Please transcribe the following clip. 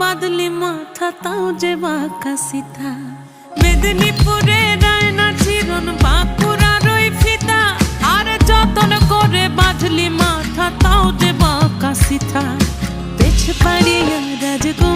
বাদলি মাথা তাও যে বাঁকা সিথা মেদিনীপুরে রায়না চিরন বাঁকুড়ার ওই ফিতা আর যতন করে বাঁধলি মাথা তাও যে বাঁকা সিথা পেছ পাড়িয়া রাজগো